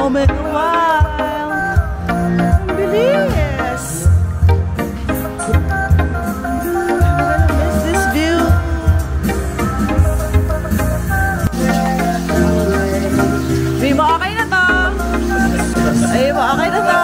home in a while. Ang bilis. Miss this view. Sabi mo, okay na to. Sabi mo, okay na to.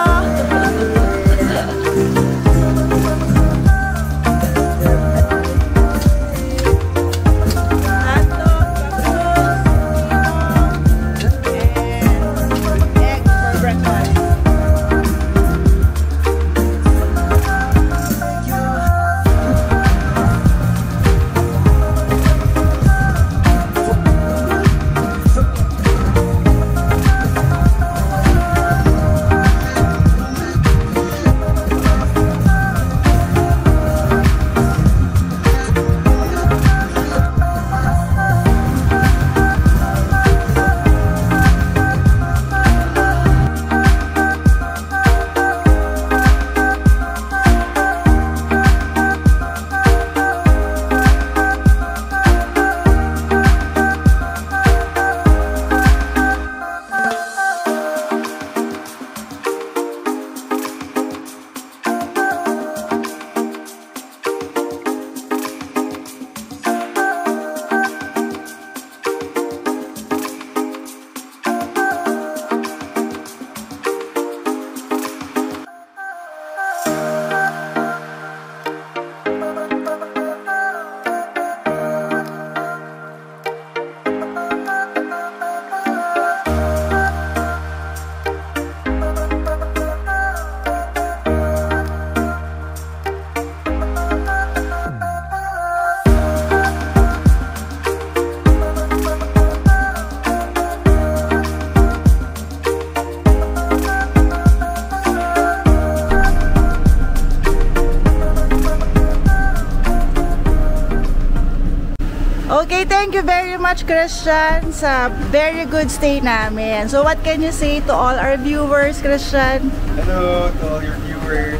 Okay, thank you very much, Christian, sa very good stay namin. So what can you say to all our viewers, Christian? Hello to all your viewers.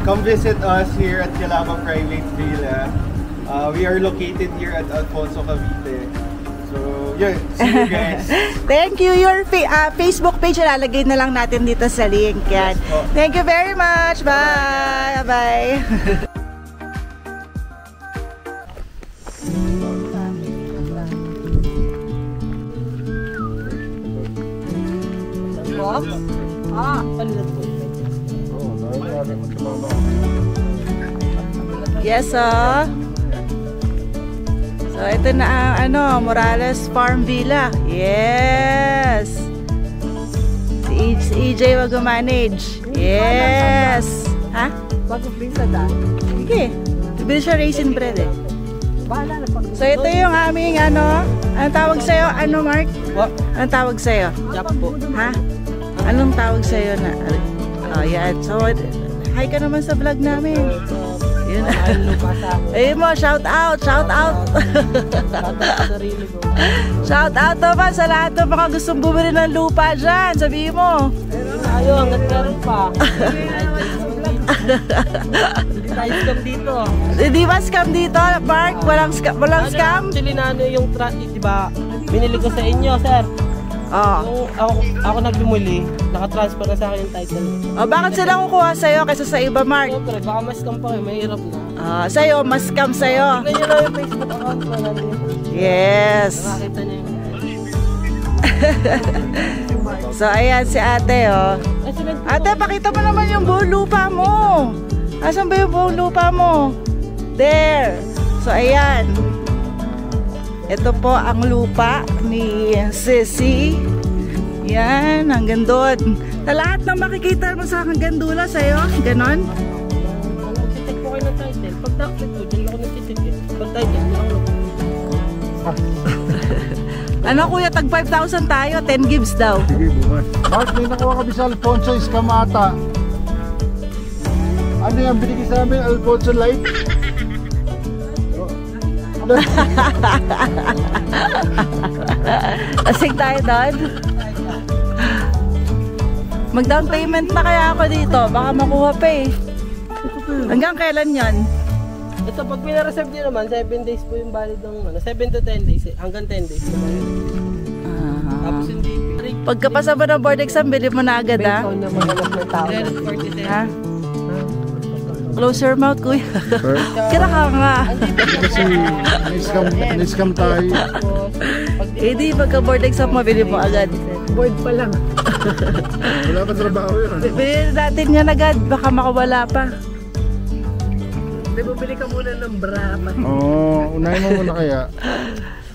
Come visit us here at Calama Private Villa. We are located here at Alfonso, Cavite. So, yeah, see you guys. Thank you. Your Facebook page, lalagay na lang natin dito sa link. Yan. Yes, thank you very much. Bye. Bye. Yes, so ito na ang Morales Farm Villa. Yes. Si EJ mag-manage. Yes. Ha? Bago free sa daan. Sige. Bili siya raisin bread eh. So ito yung aming anong tawag sa'yo? Ano, Mark? What? Anong tawag sa'yo? Japo. Ha? Anong tawag sa'yo na? Yan. So, hi ka naman sa vlog namin. Yun. Ayun mo, shout out. Shout out. Shout out naman sa lahat ng mga gustong bumili ng lupa dyan. Sabihin mo. Ayaw, hanggat meron pa. Hindi tayo scam dito. Hindi ba scam dito, Mark? Walang scam? Actually na yung diba, binili ko sa inyo, sir. Oh. Ako nagbumuli, nakatransfer na sa akin yung title. Oh, bakit sila kukuha sa'yo kaysa sa iba, Mark? Siyempre, baka mas scam pa kayo, mahirap na. Sa'yo, mas scam sa'yo. Tignan nyo lang yung Facebook account na natin. Yes. Nakakita nyo yung So, ayan si ate, oh. Ate, pakita mo naman yung buong lupa mo. Asan ba yung buong lupa mo? There. So, ayan. Ito po ang lupa ni Sissy. Yan, hanggang doon. Sa lahat ng makikita mo sa hanggang dulo sa'yo, ganon. Nagsitik po kayo ng title. Pag naklit ko, dyan ako nagsitik. Pag title, dyan ako Ano kuya, tag 5,000 tayo, 10 gives daw. Sige, bukas. Mark, may nakuha kami sa Alfonso Escamata. Ano yung binigay sa amin, Alfonso Light? Asig tayo doon. Mag-down payment na kaya ako dito. Baka makuha pa eh. Hanggang kailan yon? Ito, pag pinareserve nyo naman, 7 days po yung valid ng 7 to 10 days. Hanggang 10 days naman. Tapos hindi. Pagkapasa mo ng board exam, bili mo na agad, ha? Ikaw na maganap ng tao. Ha? Close your mouth, kuya. Kira ka nga. Kasi na-scam tayo. Eh di, pagka-board exam mo, bili mo agad. Board pa lang. Wala pa trabaho yun. Bili natin yan agad, baka makawala pa. Hindi, bumili ka muna ng bra. Oo, unahin mo muna kaya.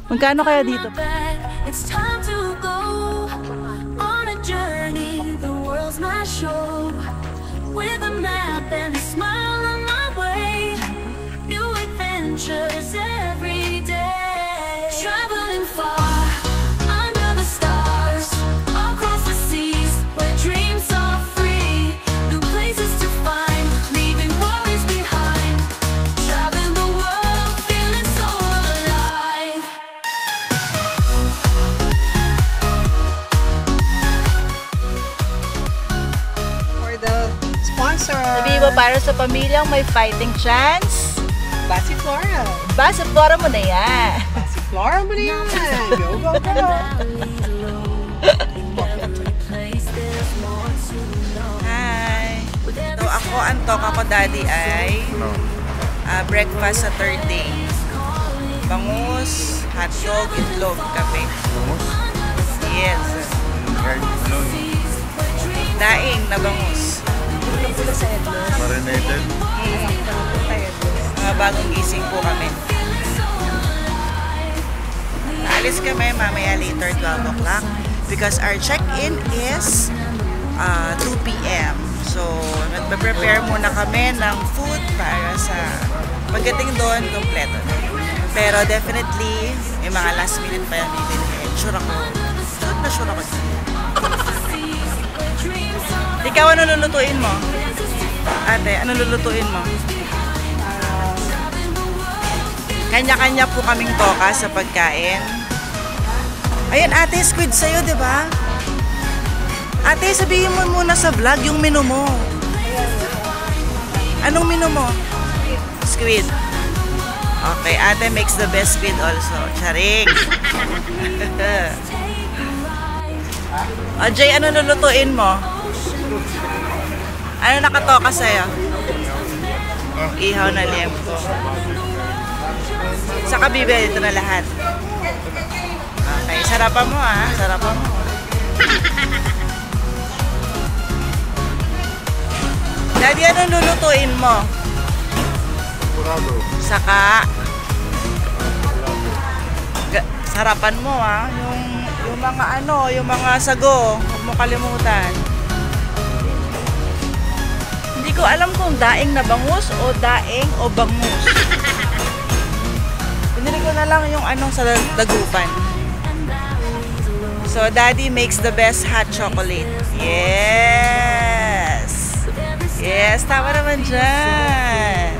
Magkano kaya dito? It's time to go on a journey. The world's my show. With a map and a smile on my way. New adventures every day. Traveling far under the stars, across the seas where dreams are free. New places to find, leaving worries behind. Traveling the world, feeling so alive. For the sponsor, Sabihin mo para sa pamilyang may fighting chance. Basiflora. Basta bora mo na yan. Basiflora mo na yan. Go, go, go. Hi. So ako, ang talk ako daddy ay breakfast sa third day. Bangus, hotdog, itlog, kape. Yes. Daing na bangus. Marinated. Mga bagong gising po kami. Naalis kami mamaya later 12 o'clock because our check-in is 2 p.m. So, nagpe-prepare muna kami ng food para sa pagdating doon, kompleto na. Pero definitely, may mga last minute pa yung bibili. Sure ako. Sure ako. Ikaw, ano lulutuin mo? Ate, ano lulutuin mo? Kanya-kanya po kaming toka sa pagkain. Ayun, ate, squid sa'yo, di ba? Ate, sabihin mo muna sa vlog yung menu mo. Anong menu mo? Squid. Okay, ate makes the best squid also. Charing. Jay, ano lulutuin mo? Ano nakatoka sa'yo? Ihaw na liempo. Saka bibili ito na lahat. Okay, sarapan mo sarapan mo. Daddy, anong lulutuin mo? Saka sarapan mo yung mga yung mga sago, huwag mo kalimutan. Hindi ko alam kung daing na bangus o daing o bangus. Pinili ko na lang yung sa dagupan. So, Daddy makes the best hot chocolate. Yes! Yes, tama naman dyan.